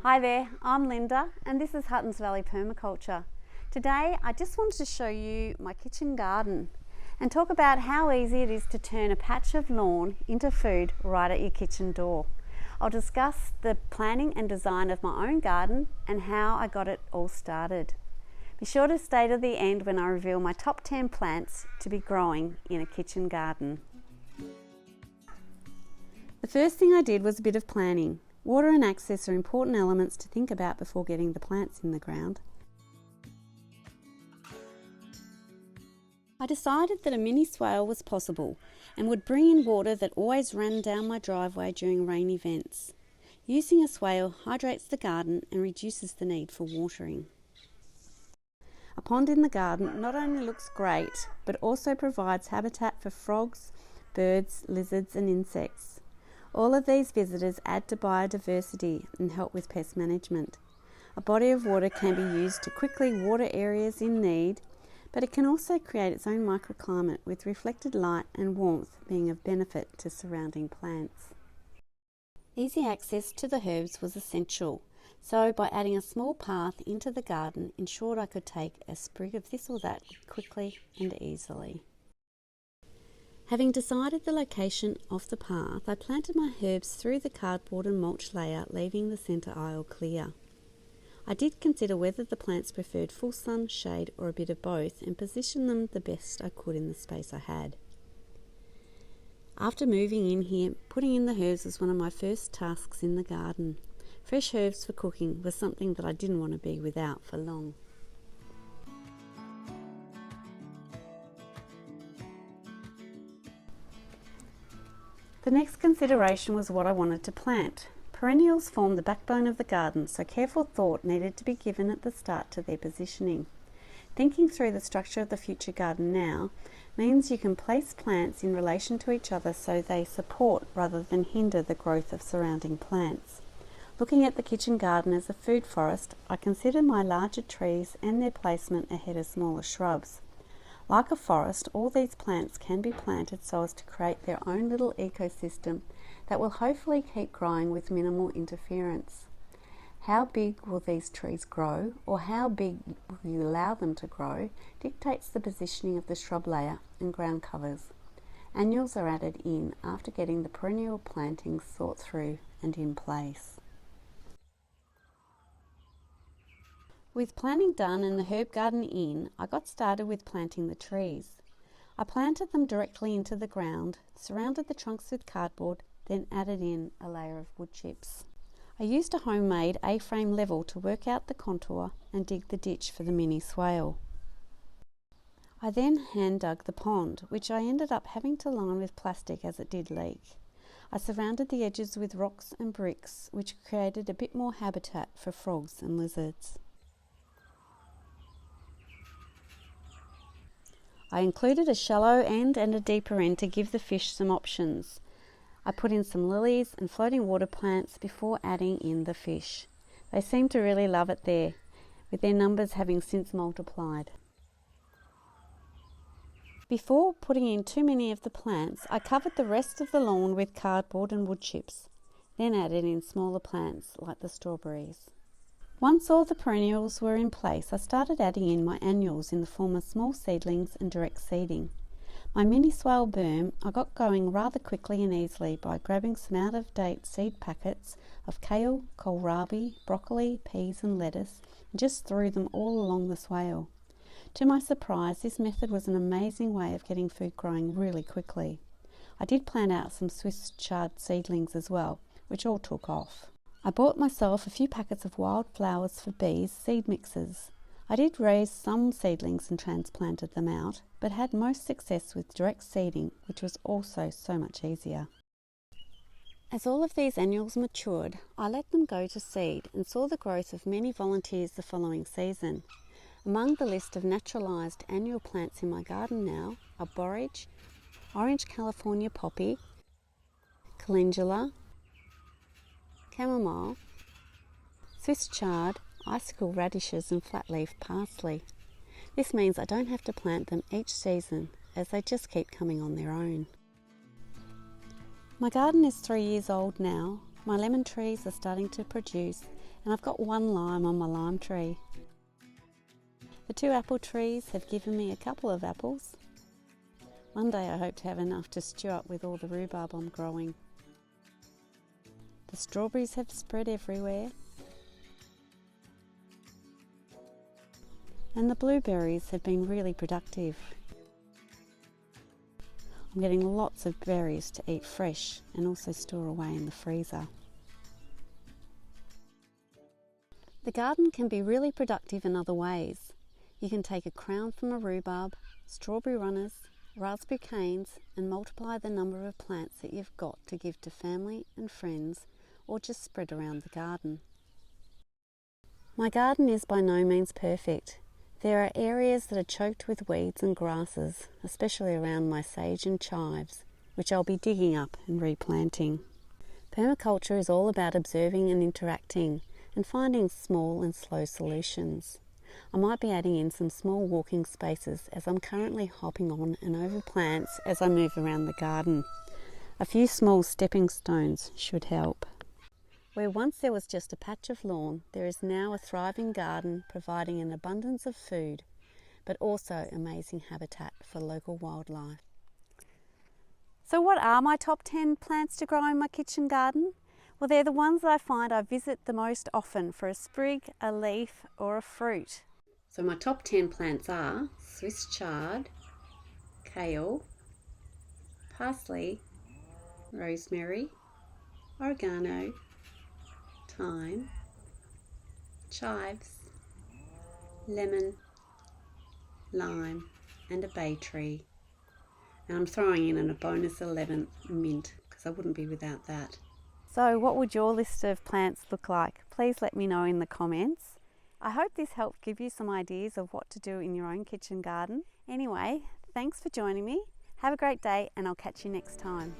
Hi there, I'm Linda and this is Huttons Valley Permaculture. Today I just wanted to show you my kitchen garden and talk about how easy it is to turn a patch of lawn into food right at your kitchen door. I'll discuss the planning and design of my own garden and how I got it all started. Be sure to stay to the end when I reveal my top 10 plants to be growing in a kitchen garden. The first thing I did was a bit of planning. Water and access are important elements to think about before getting the plants in the ground. I decided that a mini swale was possible and would bring in water that always ran down my driveway during rain events. Using a swale hydrates the garden and reduces the need for watering. A pond in the garden not only looks great but also provides habitat for frogs, birds, lizards and insects. All of these visitors add to biodiversity and help with pest management. A body of water can be used to quickly water areas in need, but it can also create its own microclimate with reflected light and warmth being of benefit to surrounding plants. Easy access to the herbs was essential, so by adding a small path into the garden ensured I could take a sprig of this or that quickly and easily. Having decided the location of the path, I planted my herbs through the cardboard and mulch layout, leaving the centre aisle clear. I did consider whether the plants preferred full sun, shade or a bit of both and positioned them the best I could in the space I had. After moving in here, putting in the herbs was one of my first tasks in the garden. Fresh herbs for cooking was something that I didn't want to be without for long. The next consideration was what I wanted to plant. Perennials form the backbone of the garden, so careful thought needed to be given at the start to their positioning. Thinking through the structure of the future garden now means you can place plants in relation to each other so they support rather than hinder the growth of surrounding plants. Looking at the kitchen garden as a food forest, I consider my larger trees and their placement ahead of smaller shrubs. Like a forest, all these plants can be planted so as to create their own little ecosystem that will hopefully keep growing with minimal interference. How big will these trees grow, or how big will you allow them to grow, dictates the positioning of the shrub layer and ground covers. Annuals are added in after getting the perennial plantings thought through and in place. With planning done and the herb garden in, I got started with planting the trees. I planted them directly into the ground, surrounded the trunks with cardboard, then added in a layer of wood chips. I used a homemade A-frame level to work out the contour and dig the ditch for the mini swale. I then hand dug the pond, which I ended up having to line with plastic as it did leak. I surrounded the edges with rocks and bricks, which created a bit more habitat for frogs and lizards. I included a shallow end and a deeper end to give the fish some options. I put in some lilies and floating water plants before adding in the fish. They seem to really love it there, with their numbers having since multiplied. Before putting in too many of the plants, I covered the rest of the lawn with cardboard and wood chips, then added in smaller plants like the strawberries. Once all the perennials were in place, I started adding in my annuals in the form of small seedlings and direct seeding. My mini swale berm I got going rather quickly and easily by grabbing some out-of-date seed packets of kale, kohlrabi, broccoli, peas and lettuce and just threw them all along the swale. To my surprise, this method was an amazing way of getting food growing really quickly. I did plant out some Swiss chard seedlings as well, which all took off. I bought myself a few packets of wildflowers for bees seed mixes. I did raise some seedlings and transplanted them out, but had most success with direct seeding, which was also so much easier. As all of these annuals matured, I let them go to seed and saw the growth of many volunteers the following season. Among the list of naturalised annual plants in my garden now are borage, orange California poppy, calendula, chamomile, Swiss chard, icicle radishes and flat-leaf parsley. This means I don't have to plant them each season as they just keep coming on their own. My garden is 3 years old now. My lemon trees are starting to produce and I've got one lime on my lime tree. The 2 apple trees have given me a couple of apples. One day I hope to have enough to stew up with all the rhubarb I'm growing. The strawberries have spread everywhere, and the blueberries have been really productive. I'm getting lots of berries to eat fresh and also store away in the freezer. The garden can be really productive in other ways. You can take a crown from a rhubarb, strawberry runners, raspberry canes, and multiply the number of plants that you've got to give to family and friends, or just spread around the garden. My garden is by no means perfect. There are areas that are choked with weeds and grasses, especially around my sage and chives, which I'll be digging up and replanting. Permaculture is all about observing and interacting and finding small and slow solutions. I might be adding in some small walking spaces as I'm currently hopping on and over plants as I move around the garden. A few small stepping stones should help. Where once there was just a patch of lawn, there is now a thriving garden providing an abundance of food, but also amazing habitat for local wildlife. So what are my top 10 plants to grow in my kitchen garden? Well, they're the ones that I find I visit the most often for a sprig, a leaf, or a fruit. So my top 10 plants are Swiss chard, kale, parsley, rosemary, oregano, thyme, chives, lemon, lime, and a bay tree. And I'm throwing in a bonus 11th mint because I wouldn't be without that. So what would your list of plants look like? Please let me know in the comments. I hope this helped give you some ideas of what to do in your own kitchen garden. Anyway, thanks for joining me. Have a great day and I'll catch you next time.